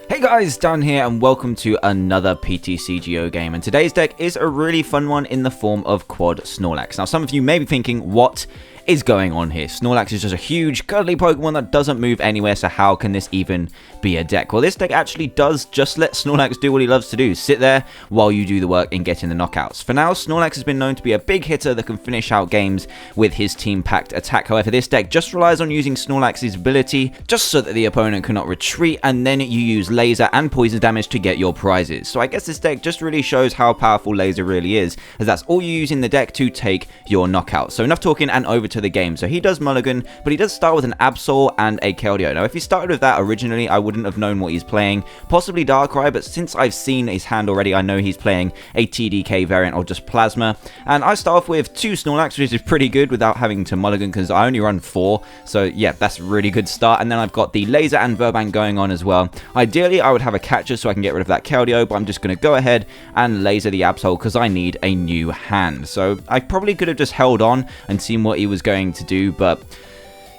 Hey guys, down here and welcome to another PTCGO game, and today's deck is a really fun one in the form of Quad Snorlax. Now some of you may be thinking, what is going on here? Snorlax is just a huge cuddly Pokemon that doesn't move anywhere, so how can this even be a deck? Well, this deck actually does just let Snorlax do what he loves to do, sit there while you do the work in getting the knockouts. For now, Snorlax has been known to be a big hitter that can finish out games with his team-packed attack. However, this deck just relies on using Snorlax's ability just so that the opponent cannot retreat, and then you use laser and poison damage to get your prizes. So I guess this deck just really shows how powerful laser really is, as that's all you use in the deck to take your knockouts. So enough talking and over to the game. So he does mulligan, but he does start with an Absol and a Keldeo. Now if he started with that originally, I wouldn't have known what he's playing, possibly Darkrai, but since I've seen his hand already, I know he's playing a TDK variant or just Plasma. And I start off with 2 Snorlax, which is pretty good without having to mulligan because I only run 4, so yeah, that's a really good start. And then I've got the laser and Verbank going on as well. Ideally I would have a catcher so I can get rid of that Keldeo, but I'm just going to go ahead and laser the Absol because I need a new hand. So I probably could have just held on and seen what he was going to do, but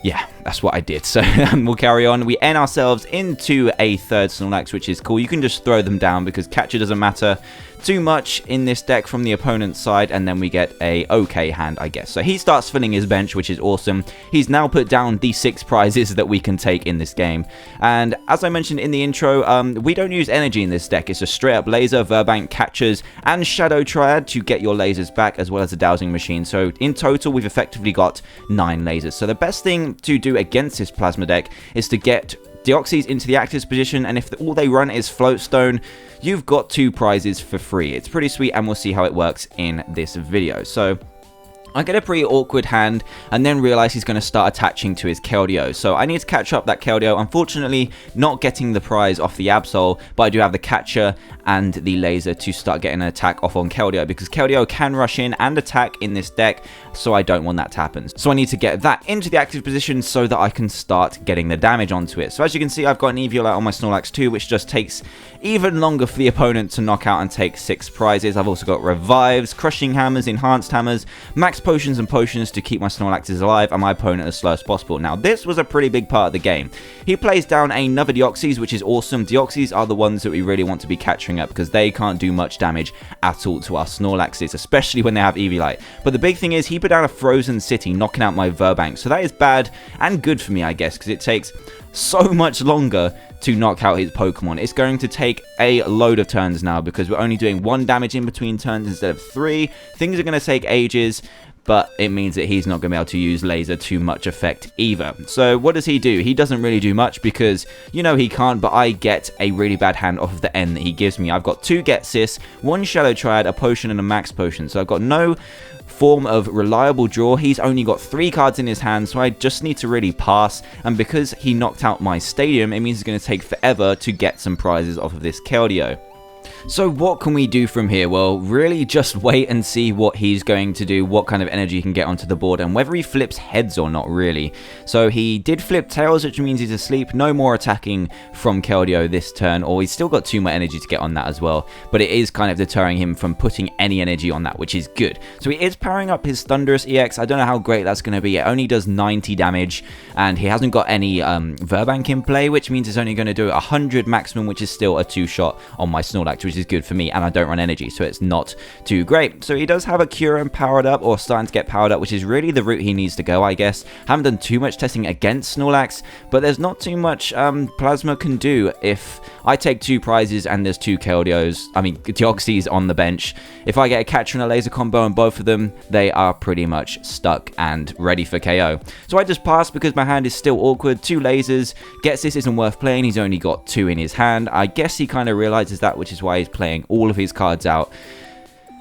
yeah, that's what I did. So we'll carry on. We end ourselves into a third Snorlax, which is cool. You can just throw them down because catcher doesn't matter too much in this deck from the opponent's side, and then we get a okay hand, I guess. So he starts filling his bench, which is awesome. He's now put down the 6 prizes that we can take in this game, and as I mentioned in the intro, we don't use energy in this deck. It's a straight up laser, Verbank, catchers, and Shadow Triad to get your lasers back, as well as a dowsing machine. So in total, we've effectively got 9 lasers. So the best thing to do against this Plasma deck is to get Deoxys into the active position, and if all they run is Float Stone, you've got 2 prizes for free. It's pretty sweet, and we'll see how it works in this video. So I get a pretty awkward hand and then realize he's going to start attaching to his Keldeo. So I need to catch up that Keldeo. Unfortunately, not getting the prize off the Absol, but I do have the catcher and the laser to start getting an attack off on Keldeo, because Keldeo can rush in and attack in this deck, so I don't want that to happen. So I need to get that into the active position so that I can start getting the damage onto it. So as you can see, I've got an Eviolite on my Snorlax too, which just takes even longer for the opponent to knock out and take 6 prizes. I've also got revives, crushing hammers, enhanced hammers, max potions and potions to keep my Snorlaxes alive and my opponent as slow as possible. Now this was a pretty big part of the game. He plays down another Deoxys, which is awesome. Deoxys are the ones that we really want to be catching up because they can't do much damage at all to our Snorlaxes, especially when they have Eviolite. But the big thing is he put down a Frozen City, knocking out my Verbank. So that is bad and good for me, I guess, because it takes so much longer to knock out his Pokemon. It's going to take a load of turns now because we're only doing 1 damage in between turns instead of 3. Things are going to take ages, but it means that he's not going to be able to use laser to much effect either. So what does he do? He doesn't really do much because, you know, he can't, but I get a really bad hand off of the N that he gives me. I've got 2 Get Sis, 1 Shadow Triad, a potion, and a max potion. So I've got no form of reliable draw. He's only got 3 cards in his hand, so I just need to really pass. And because he knocked out my Stadium, it means it's going to take forever to get some prizes off of this Keldeo. So what can we do from here? Well, really just wait and see what he's going to do, what kind of energy he can get onto the board, and whether he flips heads or not, really. So he did flip tails, which means he's asleep. No more attacking from Keldeo this turn, or he's still got 2 more energy to get on that as well. But it is kind of deterring him from putting any energy on that, which is good. So he is powering up his Thunderous EX. I don't know how great that's going to be. It only does 90 damage, and he hasn't got any Verbank in play, which means it's only going to do 100 maximum, which is still a 2-shot on my Snorlax, which is good for me, and I don't run energy, so it's not too great. So he does have a Cure powered up, or starting to get powered up, which is really the route he needs to go, I guess. Haven't done too much testing against Snorlax, but there's not too much Plasma can do if I take 2 prizes and there's 2 Deoxys on the bench. If I get a catcher and a laser combo on both of them, they are pretty much stuck and ready for KO. So I just pass because my hand is still awkward. 2 lasers. Gets this isn't worth playing. He's only got 2 in his hand. I guess he kind of realizes that, which is why he's playing all of his cards out,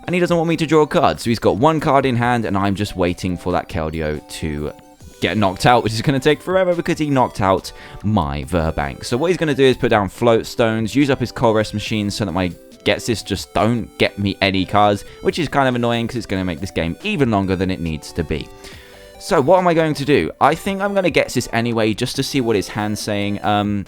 and he doesn't want me to draw a card, so he's got 1 card in hand, and I'm just waiting for that Keldeo to get knocked out, which is going to take forever because he knocked out my Verbank. So what he's going to do is put down Float Stones, use up his Cold Rest machine so that my Getsis just don't get me any cards, which is kind of annoying because it's going to make this game even longer than it needs to be. So what am I going to do? I think I'm going to Getsis anyway, just to see what his hand's saying.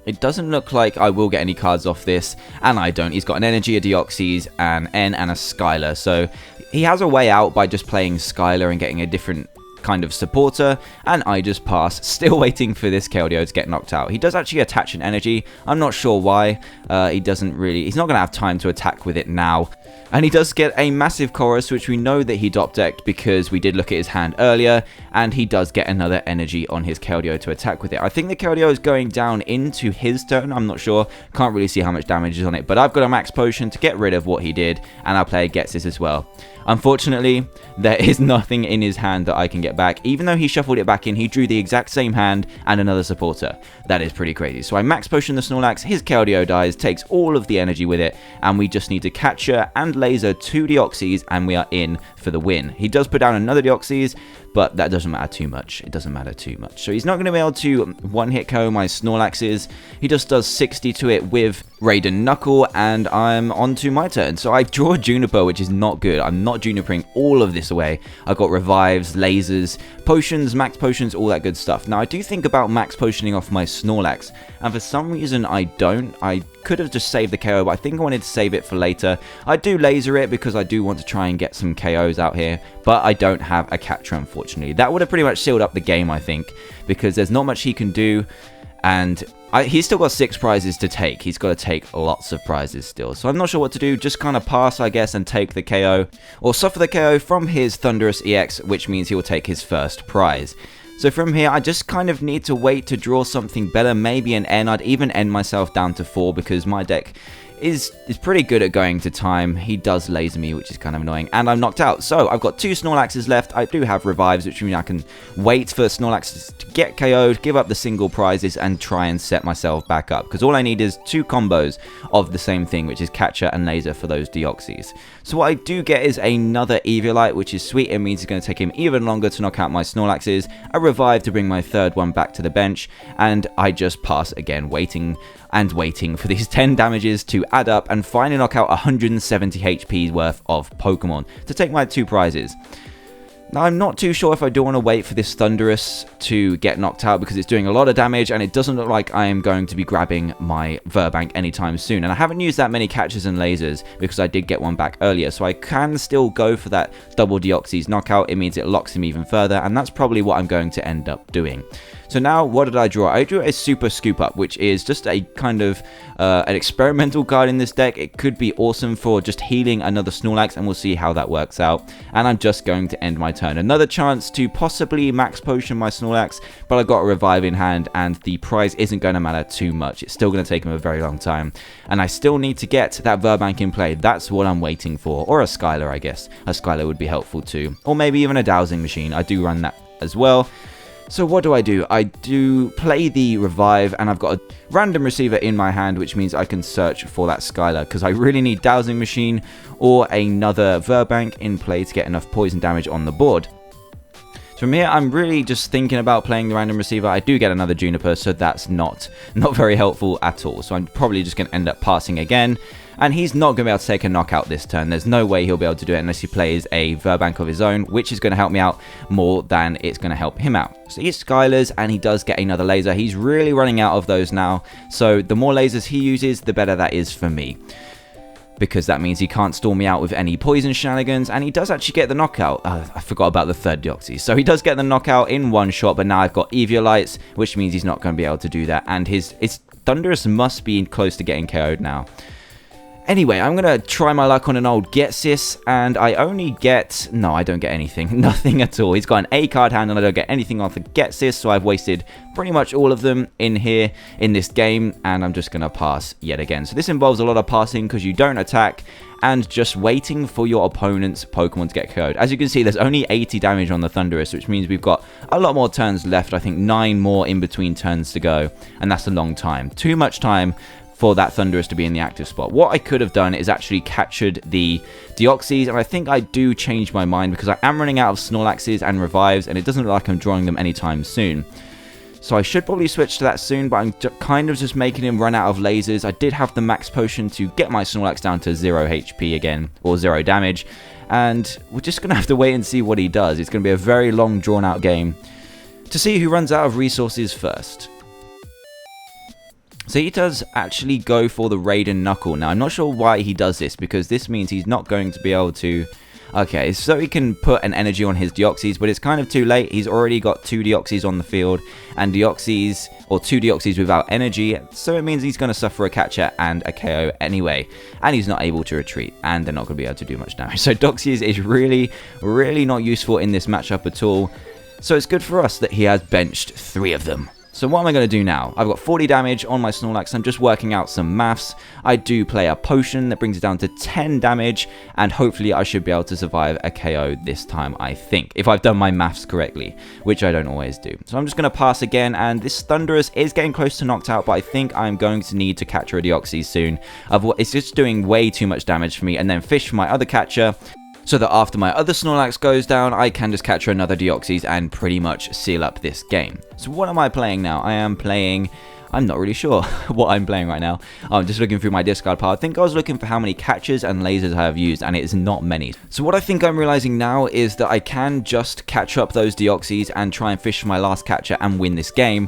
It doesn't look like I will get any cards off this, and I don't. He's got an Energy, a Deoxys, an N, and a Skylar. So he has a way out by just playing Skylar and getting a different kind of supporter, and I just pass, still waiting for this Keldeo to get knocked out. He does actually attach an energy. I'm not sure why. He's not going to have time to attack with it now. And he does get a massive chorus, which we know that he top decked because we did look at his hand earlier, and he does get another energy on his Keldeo to attack with it. I think the Keldeo is going down into his turn. I'm not sure. Can't really see how much damage is on it, but I've got a max potion to get rid of what he did, and our player gets this as well. Unfortunately, there is nothing in his hand that I can get back. Even though he shuffled it back in, he drew the exact same hand and another supporter. That is pretty crazy. So I max potion the Snorlax, his Keldeo dies, takes all of the energy with it, and we just need to capture and laser 2 Deoxys, and we are in for the win. He does put down another Deoxys, but that doesn't matter too much. It doesn't matter too much. So he's not going to be able to one-hit KO my Snorlaxes. He just does 60 to it with Raiden Knuckle, and I'm on to my turn. So I draw a Juniper, which is not good. I'm not Junipering all of this away. I've got revives, lasers, potions, max potions, all that good stuff. Now, I do think about max potioning off my Snorlax, and for some reason I don't. I could have just saved the KO, but I think I wanted to save it for later. I do laser it because I do want to try and get some KOs out here, but I don't have a catcher, unfortunately. That would have pretty much sealed up the game, I think, because there's not much he can do, and he's still got 6 prizes to take. He's got to take lots of prizes still, so I'm not sure what to do. Just kind of pass, I guess, and take the KO, or suffer the KO from his Thunderous EX, which means he will take his first prize. So from here, I just kind of need to wait to draw something better, maybe an N. I'd even end myself down to 4 because my deck is pretty good at going to time. He does laser me, which is kind of annoying, and I'm knocked out. So I've got 2 Snorlaxes left. I do have revives, which means I can wait for Snorlax to get KO'd, give up the single prizes, and try and set myself back up, because all I need is 2 combos of the same thing, which is catcher and laser for those Deoxys. So what I do get is another Eviolite, which is sweet. It means it's going to take him even longer to knock out my Snorlaxes, a revive to bring my 3rd one back to the bench, and I just pass again, waiting and waiting for these 10 damages to add up and finally knock out 170 HP worth of Pokemon to take my 2 prizes. Now, I'm not too sure if I do want to wait for this Thunderous to get knocked out because it's doing a lot of damage, and it doesn't look like I am going to be grabbing my Verbank anytime soon. And I haven't used that many catchers and lasers because I did get one back earlier, so I can still go for that double Deoxys knockout. It means it locks him even further, and that's probably what I'm going to end up doing. So now, what did I draw? I drew a Super Scoop Up, which is just a kind of an experimental card in this deck. It could be awesome for just healing another Snorlax, and we'll see how that works out. And I'm just going to end my turn. Another chance to possibly max potion my Snorlax, but I've got a revive in hand, and the prize isn't going to matter too much. It's still going to take him a very long time, and I still need to get that Verbank in play. That's what I'm waiting for. Or a Skylar, I guess. A Skylar would be helpful too. Or maybe even a Dowsing Machine. I do run that as well. So what do? I do play the revive, and I've got a random receiver in my hand, which means I can search for that Skylar, because I really need Dowsing Machine or another Verbank in play to get enough poison damage on the board. So from here, I'm really just thinking about playing the random receiver. I do get another Juniper, so that's not very helpful at all. So I'm probably just going to end up passing again. And he's not going to be able to take a knockout this turn. There's no way he'll be able to do it unless he plays a Verbank of his own, which is going to help me out more than it's going to help him out. So he's Skylers, and he does get another laser. He's really running out of those now. So the more lasers he uses, the better that is for me, because that means he can't stall me out with any poison shenanigans, and he does actually get the knockout. I forgot about the 3rd Deoxys. So he does get the knockout in one shot, but now I've got Eviolites, which means he's not going to be able to do that, and his Thunderous must be close to getting KO'd now. Anyway, I'm going to try my luck on an old Getsis, and I only get... No, I don't get anything. Nothing at all. He's got an A card hand, and I don't get anything off the Getsis, so I've wasted pretty much all of them in here in this game, and I'm just going to pass yet again. So this involves a lot of passing because you don't attack, and just waiting for your opponent's Pokemon to get KO'd. As you can see, there's only 80 damage on the Thunderous, which means we've got a lot more turns left. I think 9 more in between turns to go, and that's a long time. Too much time for that Thunderous to be in the active spot. What I could have done is actually captured the Deoxys, and I think I do change my mind because I am running out of Snorlaxes and revives, and it doesn't look like I'm drawing them anytime soon. So I should probably switch to that soon, but I'm kind of just making him run out of lasers. I did have the max potion to get my Snorlax down to 0 HP again, or 0 damage, and we're just going to have to wait and see what he does. It's going to be a very long, drawn-out game to see who runs out of resources first. So he does actually go for the Raiden Knuckle. Now, I'm not sure why he does this, because this means he's not going to be able to Okay, so he can put an energy on his Deoxys, but it's kind of too late. He's already got 2 Deoxys on the field, and Deoxys, or 2 Deoxys without energy, so it means he's going to suffer a catcher and a KO anyway, and he's not able to retreat, and they're not going to be able to do much damage. So Deoxys is really, really not useful in this matchup at all, so it's good for us that he has benched 3 of them. So what am I going to do now? I've got 40 damage on my Snorlax. I'm just working out some maths. I do play a potion that brings it down to 10 damage, and hopefully I should be able to survive a KO this time, I think, if I've done my maths correctly, which I don't always do. So I'm just going to pass again, and this Thunderous is getting close to knocked out, but I think I'm going to need to catcher a Deoxys soon. It's just doing way too much damage for me, and then fish for my other catcher, so that after my other Snorlax goes down, I can just catch another Deoxys and pretty much seal up this game. So what am I playing now? I am playing... I'm not really sure what I'm playing right now. I'm just looking through my discard pile. I think I was looking for how many catchers and lasers I have used, and it is not many. So what I think I'm realizing now is that I can just catch up those Deoxys and try and fish for my last catcher and win this game,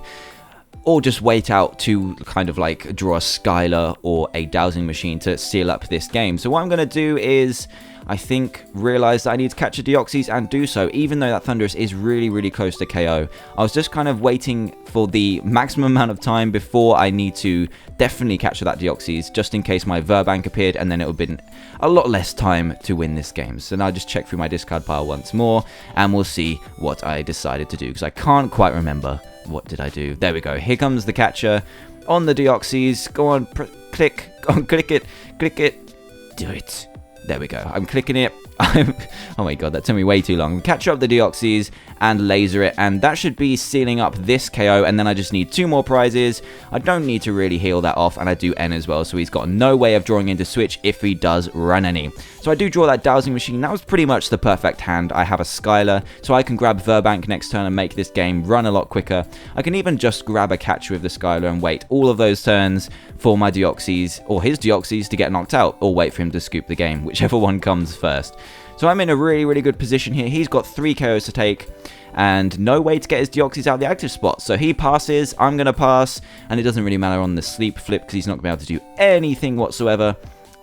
or just wait out to kind of like draw a Skylar or a Dowsing Machine to seal up this game. So what I'm going to do is, I think, realize that I need to catch a Deoxys and do so, even though that Thunderous is really, really close to KO. I was just kind of waiting for the maximum amount of time before I need to definitely capture that Deoxys, just in case my Verbank appeared, and then it would have been a lot less time to win this game. So now I'll just check through my discard pile once more, and we'll see what I decided to do, because I can't quite remember. What did I do? There we go. Here comes the catcher on the Deoxys. Go on, click. Go on, click it. Click it. Do it. There we go. I'm clicking it. Oh my god, that took me way too long. Catch up the Deoxys and laser it, and that should be sealing up this KO, and then I just need 2 more prizes. I don't need to really heal that off, and I do N as well, so he's got no way of drawing into switch if he does run any. So I do draw that Dowsing Machine. That was pretty much the perfect hand. I have a Skylar, so I can grab Verbank next turn and make this game run a lot quicker. I can even just grab a catcher with the Skylar and wait all of those turns for my Deoxys, or his Deoxys, to get knocked out, or wait for him to scoop the game, whichever one comes first. So I'm in a really, really good position here. He's got 3 KOs to take, and no way to get his Deoxys out of the active spot. So he passes, I'm going to pass, and it doesn't really matter on the sleep flip, because he's not going to be able to do anything whatsoever.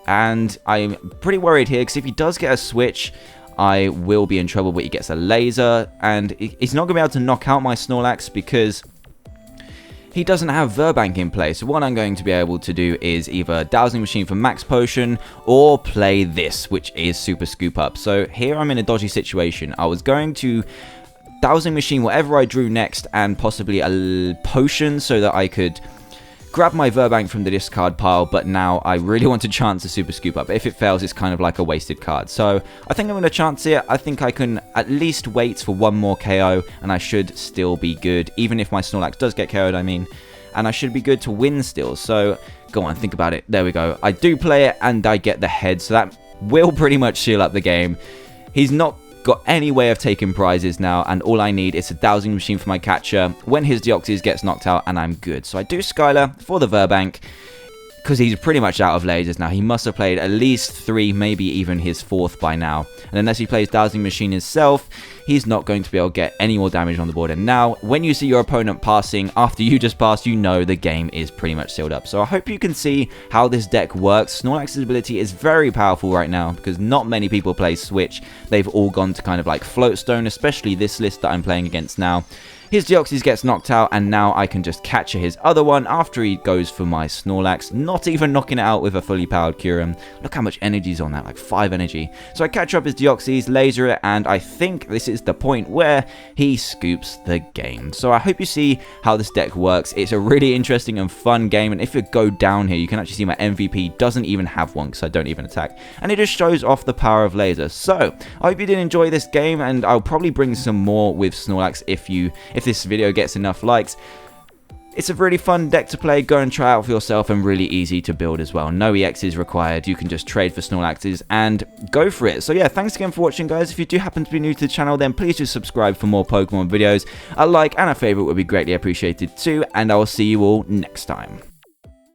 And I'm pretty worried here, because if he does get a switch, I will be in trouble, but he gets a laser, and he's not going to be able to knock out my Snorlax, because he doesn't have Verbank in play. So what I'm going to be able to do is either Dowsing Machine for Max Potion, or play this, which is Super Scoop Up. So here I'm in a dodgy situation. I was going to Dowsing Machine whatever I drew next, and possibly a potion so that I could grab my Verbank from the discard pile, but now I really want to chance a Super Scoop Up. If it fails, it's kind of like a wasted card. So I think I'm going to chance it. I think I can at least wait for 1 more KO, and I should still be good, even if my Snorlax does get KO'd, I mean. And I should be good to win still. So go on, think about it. There we go. I do play it, and I get the head, so that will pretty much seal up the game. He's not got any way of taking prizes now, and all I need is a Dowsing Machine for my catcher when his Deoxys gets knocked out, and I'm good. So I do Skylar for the Verbank, because he's pretty much out of lasers now. He must have played at least 3, maybe even his 4th by now. And unless he plays Dowsing Machine himself, he's not going to be able to get any more damage on the board. And now, when you see your opponent passing after you just passed, you know the game is pretty much sealed up. So I hope you can see how this deck works. Snorlax's ability is very powerful right now, because not many people play Switch. They've all gone to kind of like Floatstone, especially this list that I'm playing against now. His Deoxys gets knocked out, and now I can just catcher his other one after he goes for my Snorlax, not even knocking it out with a fully powered Kyurem. Look how much energy is on that, like 5 energy. So I catch up his Deoxys, laser it, and I think this is the point where he scoops the game. So I hope you see how this deck works. It's a really interesting and fun game, and if you go down here, you can actually see my MVP doesn't even have one, because I don't even attack. And it just shows off the power of laser. So I hope you did enjoy this game, and I'll probably bring some more with Snorlax if this video gets enough likes. It's a really fun deck to play. Go and try out for yourself, and really easy to build as well. No EXs required. You can just trade for Snorlaxes and go for it. So yeah, thanks again for watching, guys. If you do happen to be new to the channel, then please do subscribe for more Pokemon videos. A like and a favorite would be greatly appreciated too, and I will see you all next time.